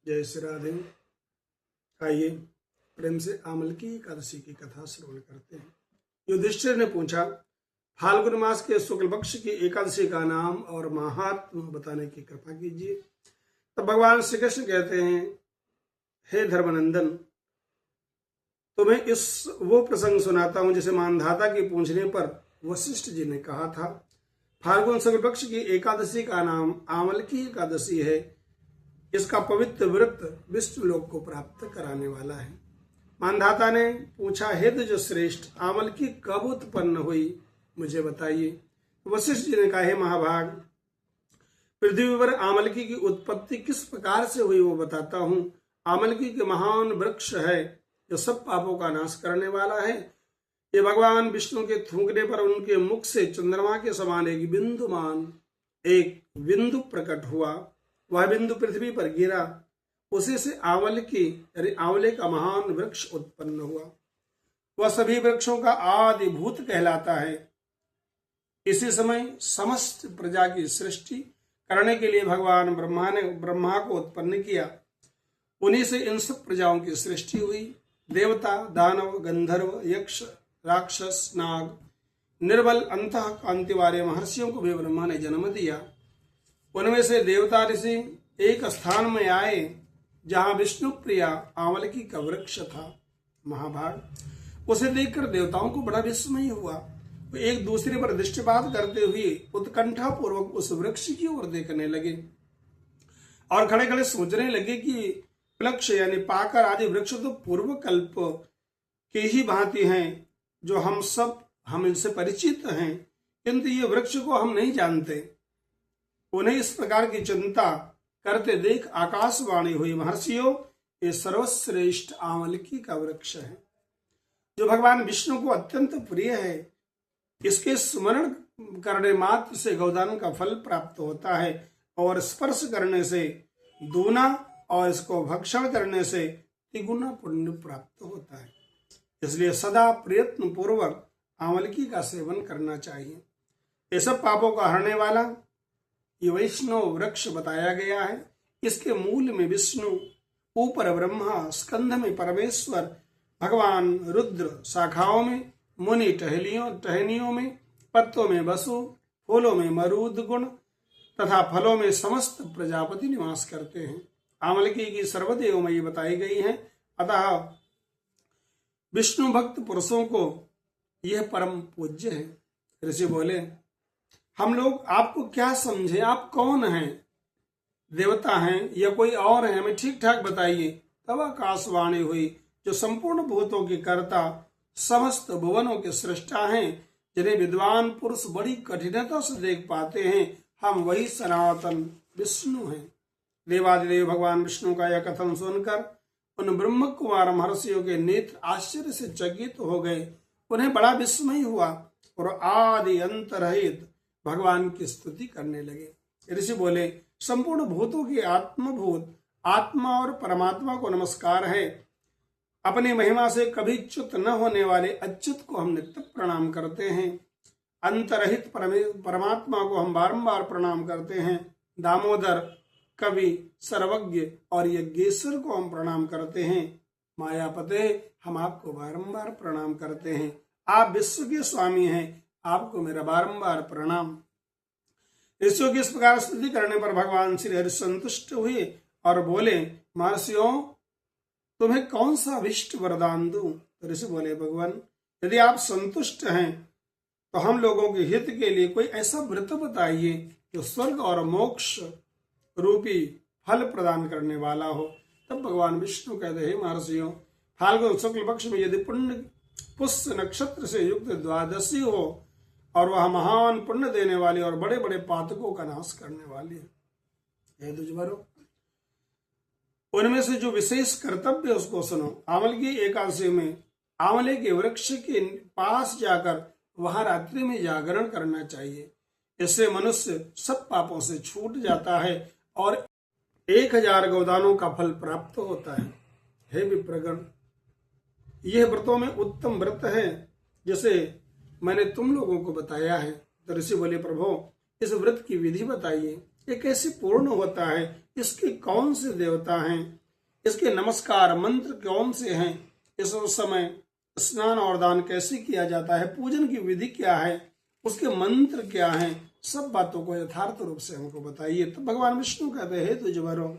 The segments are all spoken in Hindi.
जय श्री राधे। आइए प्रेम से आमल की एकादशी की कथा श्रवण करते हैं। युधिष्ठिर ने पूछा, फाल्गुन मास के शुक्ल पक्ष की एकादशी का नाम और महात्म बताने की कृपा कीजिए। तब भगवान श्री कृष्ण कहते हैं, हे धर्मनंदन, तुम्हें इस वो प्रसंग सुनाता हूं जिसे मानधाता की पूछने पर वशिष्ठ जी ने कहा था। फाल्गुन शुक्ल पक्ष की एकादशी का नाम आमल की एकादशी है। इसका पवित्र व्रत विष्णु लोक को प्राप्त कराने वाला है। मानधाता ने पूछा, हे द्विज श्रेष्ठ, आमल की कब उत्पन्न हुई, मुझे बताइए। वशिष्ठ जी ने कहा, हे महाभाग, पृथ्वी पर आमलकी की उत्पत्ति किस प्रकार से हुई वो बताता हूं। आमलकी के महान वृक्ष है जो सब पापों का नाश करने वाला है। ये भगवान विष्णु के थूकने पर उनके मुख से चंद्रमा के समान एक बिंदु प्रकट हुआ। वह बिंदु पृथ्वी पर गिरा। उसी से आंवले का महान वृक्ष उत्पन्न हुआ। वह सभी वृक्षों का आदि भूत कहलाता है। इसी समय समस्त प्रजा की सृष्टि करने के लिए भगवान ब्रह्मा ने ब्रह्मा को उत्पन्न किया। उन्हीं से इन सब प्रजाओं की सृष्टि हुई। देवता, दानव, गंधर्व, यक्ष, राक्षस, नाग, निर्बल अंतः कांति वाले महर्षियों को भी ब्रह्मा ने जन्म दिया। उनमें से देवता ऋषि एक स्थान में आए जहां विष्णु प्रिया आंवलकी का वृक्ष था। महाभाग, उसे देखकर देवताओं को बड़ा विस्मय हुआ। वे एक दूसरे पर दृष्टिपात करते हुए उत्कंठा पूर्वक उस वृक्ष की ओर देखने लगे और खड़े खड़े सोचने लगे कि प्लक्ष यानी पाकर आदि वृक्ष तो पूर्व कल्प के ही भांति हैं, जो हम इनसे परिचित हैं, किंतु ये वृक्ष को हम नहीं जानते। उन्हें इस प्रकार की चिंता करते देख आकाशवाणी हुई, महर्षियों, ये सर्वश्रेष्ठ आंवलकी का वृक्ष है जो भगवान विष्णु को अत्यंत प्रिय है। इसके स्मरण करने मात्र से गौदान का फल प्राप्त होता है और स्पर्श करने से दूना और इसको भक्षण करने से तिगुना पुण्य प्राप्त होता है। इसलिए सदा प्रयत्न पूर्वक आंवलकी का सेवन करना चाहिए। ये सब पापों का हरने वाला ये वैष्णव वृक्ष बताया गया है। इसके मूल में विष्णु, ऊपर ब्रह्मा, स्कंध में परमेश्वर, भगवान रुद्र, शाखाओं में मुनि, टहनियों में, पत्तों में वसु, फूलों में मरुद गुण तथा फलों में समस्त प्रजापति निवास करते हैं। आंवलकी की सर्वदेवमयी बताई गई है। अतः विष्णु भक्त पुरुषों को यह परम पूज्य है। ऋषि बोले, हम लोग आपको क्या समझे, आप कौन हैं, देवता हैं या कोई और हैं, हमें ठीक ठाक बताइए। तब आकाशवाणी हुई, जो संपूर्ण भूतों के कर्ता, समस्त भुवनों के सृष्टा हैं, जिन्हें विद्वान पुरुष बड़ी कठिनता से देख पाते हैं, हम वही सनातन विष्णु हैं। देवादिदेव भगवान विष्णु का यह कथन सुनकर उन ब्रह्म कुमार महर्षियों के नेत्र आश्चर्य से चकित हो गए। उन्हें बड़ा विस्मय हुआ और आदि अंत रहित भगवान की स्तुति करने लगे। ऋषि बोले, संपूर्ण भूतों की आत्मभूत आत्मा और परमात्मा को नमस्कार है। अपनी महिमा से कभी च्युत न होने वाले अच्युत को हम नित्य प्रणाम करते हैं। अंतरहित परमात्मा को हम बारंबार प्रणाम करते हैं। दामोदर, कवि, सर्वज्ञ और यज्ञेश्वर को हम प्रणाम करते हैं। मायापते, हम आपको बारंबार प्रणाम करते हैं। आप विश्व के स्वामी हैं, आपको मेरा बारंबार प्रणाम। ऋषियों की इस प्रकार स्तुति करने पर भगवान श्री हरि संतुष्ट हुए और बोले, महर्षियों, तुम्हें कौन सा अभिष्ट वरदान दूं। तो ऋषि बोले, भगवान, यदि आप संतुष्ट हैं तो हम लोगों के हित के लिए कोई ऐसा व्रत बताइए जो स्वर्ग और मोक्ष रूपी फल प्रदान करने वाला हो। तब भगवान विष्णु कहते हैं, महर्षियों, फाल्गुन शुक्ल पक्ष में यदि पुष्य नक्षत्र से युक्त द्वादशी हो और वह महान पुण्य देने वाली और बड़े बड़े पातकों का नाश करने वाली है। दुजबरो, उनमें से जो विशेष कर्तव्य उसको सुनो। आंवलकी एकादशी में आंवले के वृक्ष के पास जाकर वहां रात्रि में जागरण करना चाहिए। इससे मनुष्य सब पापों से छूट जाता है और 1000 गोदानों का फल प्राप्त होता है। हे विप्रगण, यह व्रतों में उत्तम व्रत है जिसे मैंने तुम लोगों को बताया है। तो ऋषि बोले, प्रभु, इस व्रत की विधि बताइए। ये कैसे पूर्ण होता है, इसके कौन से देवता हैं, इसके नमस्कार मंत्र कौन से हैं, इस समय स्नान और दान कैसे किया जाता है, पूजन की विधि क्या है, उसके मंत्र क्या हैं, सब बातों को यथार्थ रूप से हमको बताइए। तो भगवान विष्णु कहते हैं तुझवरो,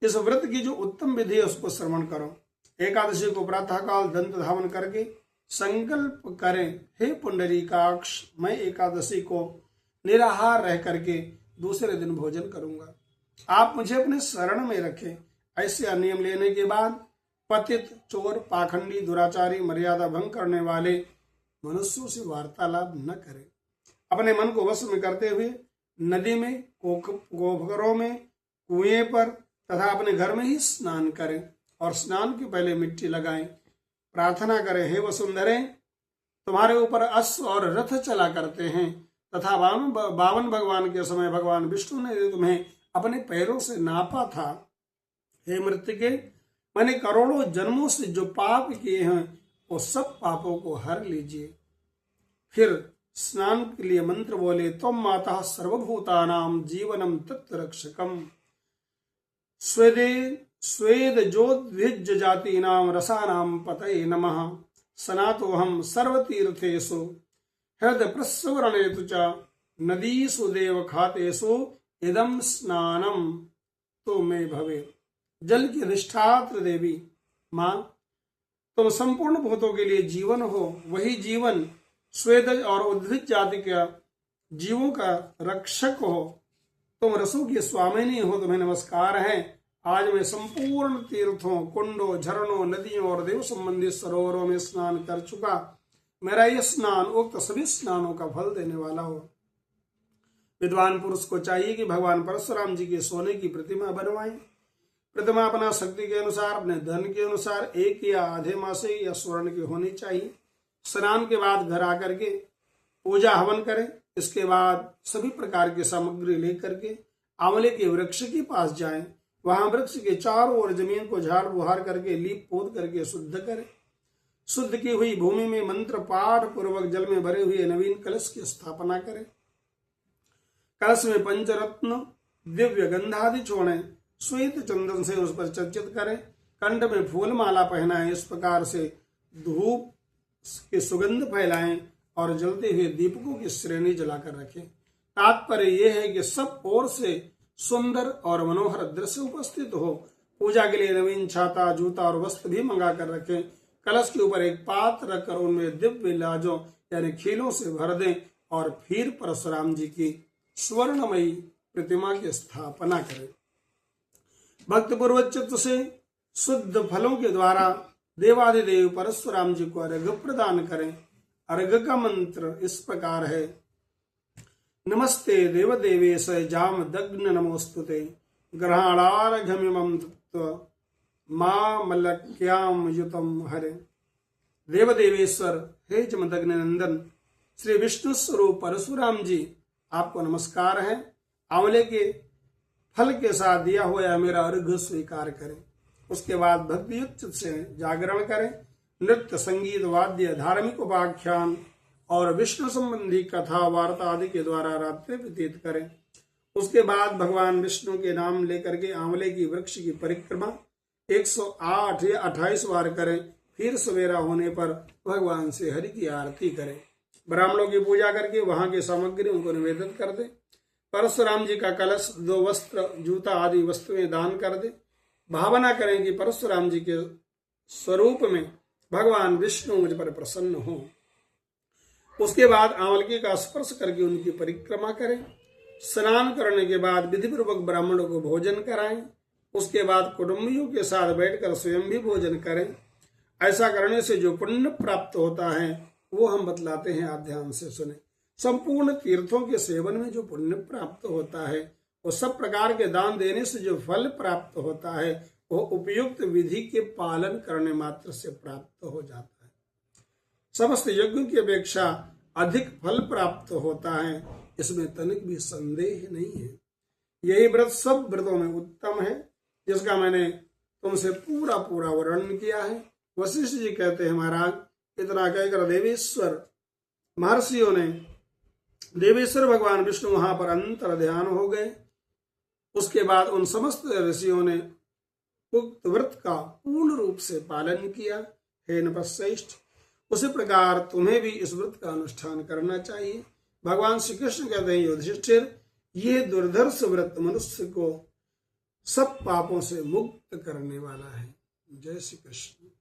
इस व्रत की जो उत्तम विधि है उसको श्रवण करो। एकादशी को प्रातःकाल दंत धावन करके संकल्प करें, हे पुंडरीकाक्ष, मैं एकादशी को निराहार रह करके दूसरे दिन भोजन करूंगा, आप मुझे अपने शरण में रखें। ऐसे नियम लेने के बाद पतित, चोर, पाखंडी, दुराचारी, मर्यादा भंग करने वाले मनुष्यों से वार्तालाप न करें। अपने मन को वश में करते हुए नदी में, गोभरों में, कुएं पर तथा अपने घर में ही स्नान करें और स्नान के पहले मिट्टी लगाएं। प्रार्थना करें, हे वसुंधरे, तुम्हारे ऊपर अश्व और रथ चला करते हैं तथा बावन भगवान के समय भगवान विष्णु ने तुम्हें अपने पैरों से नापा था। हे मृत्तिके, मैंने करोड़ों जन्मों से जो पाप किए हैं वो सब पापों को हर लीजिए। फिर स्नान के लिए मंत्र बोले, त्वं माता सर्वभूतानां जीवनम तत्रक्षकम स्वेदजोद्विज जातीनां रसानां पतये नमः। सनातोऽहं सर्वतीर्थेषु हृदय प्रस्वरणेतु च नदीषु देवखातेषु इदं स्नानम तो में भवे। जल की अधिष्ठात्र देवी माँ, तुम संपूर्ण भूतों के लिए जीवन हो, वही जीवन स्वेदज और उद्भिज जाति के जीवों का रक्षक हो, तुम रसों की स्वामिनी हो, तुम्हें नमस्कार है। आज मैं संपूर्ण तीर्थों, कुंडों, झरनों, नदियों और देव संबंधित सरोवरों में स्नान कर चुका। मेरा यह स्नान उक्त सभी स्नानों का फल देने वाला हो। विद्वान पुरुष को चाहिए कि भगवान परशुराम जी के सोने की प्रतिमा बनवाएं। प्रतिमा अपना शक्ति के अनुसार, अपने धन के अनुसार एक या आधे मासे या स्वर्ण की होनी चाहिए। स्नान के बाद घर आकर के पूजा हवन करें। इसके बाद सभी प्रकार की सामग्री लेकर के आंवले के वृक्ष के पास जाएं। वहां वृक्ष के चारों ओर जमीन को झाड़ बुहार करके लीप पोत करके शुद्ध करें। शुद्ध की हुई भूमि में मंत्र पाठ पूर्वक जल में भरे हुए नवीन कलश की स्थापना करें। कलश में पंचरत्न दिव्य गंधादि छोड़ें। श्वेत चंदन से उस पर चर्चित करें। कंठ में फूल माला पहनाएं। इस प्रकार से धूप की सुगंध फैलाएं और जलते हुए दीपकों की श्रेणी जलाकर रखें। तात्पर्य यह है कि सब ओर से सुंदर और मनोहर दृश्य उपस्थित हो। पूजा के लिए नवीन छाता, जूता और वस्त्र भी मंगा कर रखें। कलश के ऊपर एक पात्र रखकर उनमें दिव्य लाजों यानी खीलों से भर दें और फिर परशुराम जी की स्वर्णमयी प्रतिमा की स्थापना करें। भक्तिपूर्वक चित्त से शुद्ध फलों के द्वारा देवाधिदेव परशुराम जी को अर्घ्य प्रदान करें। अर्घ्य का मंत्र इस प्रकार है, नमस्ते देवदेवेश जामदग्न नमोस्तुते ग्रहणार्घ्यमिमं तत्त्व मामलक्याम युतम हरे। देवदेवेश्वर, हे जमदग्नि नंदन श्री विष्णु स्वरूप परशुराम जी, आपको नमस्कार है। आंवले के फल के साथ दिया हुआ मेरा अर्घ्य स्वीकार करें। उसके बाद भक्तियुक्त से जागरण करें। नृत्य, संगीत, वाद्य, धार्मिक उपाख्यान और विष्णु संबंधी कथा वार्ता आदि के द्वारा रात्रि व्यतीत करें। उसके बाद भगवान विष्णु के नाम लेकर के आंवले की वृक्ष की परिक्रमा 108 या 28 बार करें। फिर सवेरा होने पर भगवान से हरि की आरती करें। ब्राह्मणों की पूजा करके वहां की सामग्री उनको निवेदन कर दे। परशुराम जी का कलश, 2 वस्त्र, जूता आदि वस्तुएं दान कर दे। भावना करें कि परशुराम जी के स्वरूप में भगवान विष्णु मुझ पर प्रसन्न हो। उसके बाद आंवलकी का स्पर्श करके उनकी परिक्रमा करें। स्नान करने के बाद विधिपूर्वक ब्राह्मणों को भोजन कराएं। उसके बाद कुटुंबियों के साथ बैठकर स्वयं भी भोजन करें। ऐसा करने से जो पुण्य प्राप्त होता है वो हम बतलाते हैं, आप ध्यान से सुने। संपूर्ण तीर्थों के सेवन में जो पुण्य प्राप्त होता है, वो सब प्रकार के दान देने से जो फल प्राप्त होता है, वो उपयुक्त विधि के पालन करने मात्र से प्राप्त हो जाता है। समस्त यज्ञों की अपेक्षा अधिक फल प्राप्त होता है, इसमें तनिक भी संदेह नहीं है। यही व्रत सब व्रतों में उत्तम है, जिसका मैंने तुमसे पूरा वर्णन किया है। वशिष्ठ जी कहते हैं, महाराज इतना कहकर देवेश्वर महर्षियों ने देवेश्वर भगवान विष्णु वहां पर अंतर ध्यान हो गए। उसके बाद उन समस्त ऋषियों ने उक्त व्रत का पूर्ण रूप से पालन किया। हे नपश्रेष्ठ, उसी प्रकार तुम्हें भी इस व्रत का अनुष्ठान करना चाहिए। भगवान श्री कृष्ण कहते हैं, युधिष्ठिर, ये दुर्धर्ष व्रत मनुष्य को सब पापों से मुक्त करने वाला है। जय श्री कृष्ण।